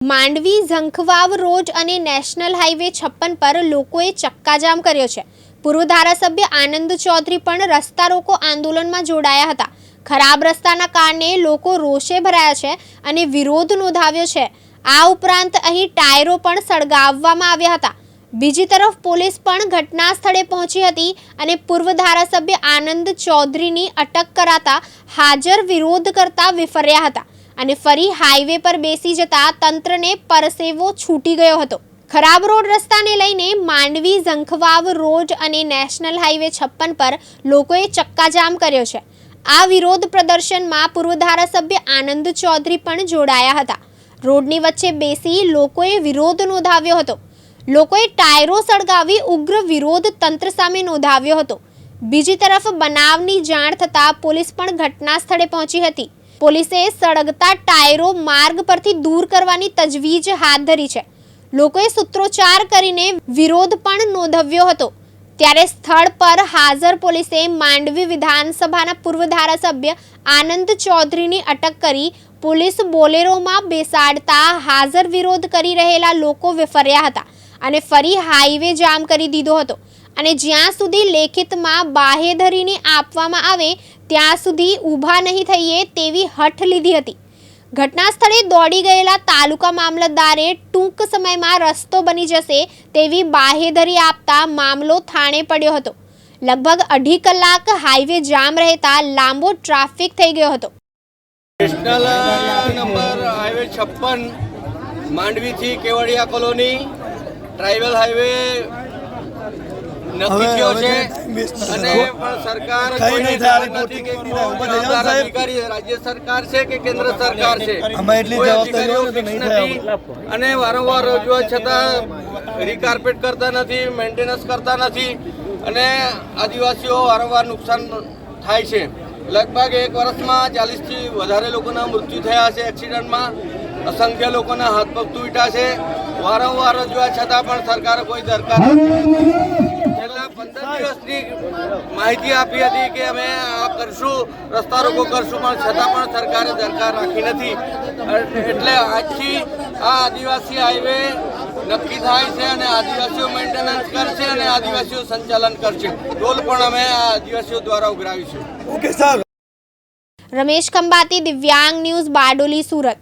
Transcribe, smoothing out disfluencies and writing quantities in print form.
Mandvi Jhankhvav road અને national highway 56 પર લોકોએ ચક્કાજામ કર્યો છે। પૂર્વ ધારાસભ્ય આનંદ ચૌધરી પણ રસ્તા રોકો આંદોલનમાં જોડાયા હતા। ખરાબ રસ્તાના કારણે લોકો રોષે ભરાયા છે અને વિરોધ નોંધાવ્યો છે। આ ઉપરાંત અહીં ટાયરો પણ સળગાવવામાં આવ્યા હતા। બીજી તરફ પોલીસ પણ ઘટના સ્થળે પહોંચી હતી અને પૂર્વ ધારાસભ્ય આનંદ ચૌધરીની અટક કરાતા હાજર વિરોધ કરતા વિફર્યા હતા અને ફરી હાઈવે પર બેસી જતા તંત્રને પરસેવો છૂટી ગયો હતો। ખરાબ રોડ રસ્તાને લઈને માંડવી ઝંખવાવ રોડ અને નેશનલ હાઈવે 56 પર લોકોએ ચક્કાજામ કર્યો છે। આ વિરોધ પ્રદર્શનમાં પૂર્વ ધારાસભ્ય આનંદ ચૌધરી પણ જોડાયા હતા। રોડની વચ્ચે બેસી લોકોએ વિરોધ નોંધાવ્યો હતો। લોકોએ ટાયરો સળગાવી ઉગ્ર વિરોધ તંત્ર સામે નોંધાવ્યો હતો। બીજી તરફ બનાવની જાણ થતાં પોલીસ પણ ઘટના સ્થળે પહોંચી હતી। પોલીસે સળગતા ટાયરો માર્ગ પરથી દૂર કરવાની તજવીજ હાથ ધરી છે। લોકોએ સૂત્રોચ્ચાર કરીને વિરોધ પણ નોંધાવ્યો હતો। ત્યારે સ્થળ પર હાજર પોલીસે માંડવી વિધાનસભાના પૂર્વ ધારાસભ્ય આનંદ ચૌધરીની અટક કરી પોલીસ બોલેરોમાં બેસાડતા હાજર વિરોધ કરી રહેલા લોકો વિફર્યા હતા અને ફરી હાઈવે જામ કરી દીધો હતો અને જ્યાં સુધી લેખિતમાં બાહેધરી આપવામાં આવે ત્યાં સુધી ઊભા નહીં થઈએ તેવી હઠ લીધી હતી। ઘટના સ્થળે દોડી ગયેલા તાલુકા મામલતદારે ટૂંક સમયમાં રસ્તો બની જશે તેવી બાહેધરી આપતા મામલો થાણે પડ્યો હતો। લગભગ 2.5 કલાક હાઈવે જામ રહેતા લાંબો ટ્રાફિક થઈ ગયો હતો। નેશનલ નંબર હાઈવે 56 માંડવી થી કેવડિયા કોલોની ટ્રાઇબલ હાઈવે નક્કી થયો છે અને પણ સરકાર કોઈને જાણ નથી કે અધિકારી રાજ્ય સરકાર છે કે કેન્દ્ર સરકાર છે કોઈ અધિકારીઓ ફિક્સ નથી અને વારંવાર રજૂઆત છતાં રીકાર્પેટ કરતા નથી, મેન્ટેનન્સ કરતા નથી અને આદિવાસીઓ વારંવાર નુકસાન થાય છે। લગભગ 1 વર્ષમાં 40 થી વધારે લોકોના મૃત્યુ થયા છે એક્સિડન્ટમાં। અસંખ્ય લોકોના હાથ પગ તૂટ્યા છે। વારંવાર રજૂઆત છતાં પણ સરકાર કોઈ દરકાર છેલ્લા 15 દિવસની માહિતી આપી હતી કે અમે આ કરશું, રસ્તા રોકો કરશું, પણ છતાં પણ સરકારે દરકાર રાખી નથી। એટલે આજથી આ આદિવાસી હાઈવે નક્કી થાય છે અને આદિવાસીઓ મેન્ટેનન્સ કરશે અને આદિવાસીઓ સંચાલન કરશે। ટોલ પણ અમે આ આદિવાસીઓ દ્વારા ઉઘરાવીશું। રમેશ ખંભાતી, દિવ્યાંગ ન્યૂઝ, બારડોલી, સુરત।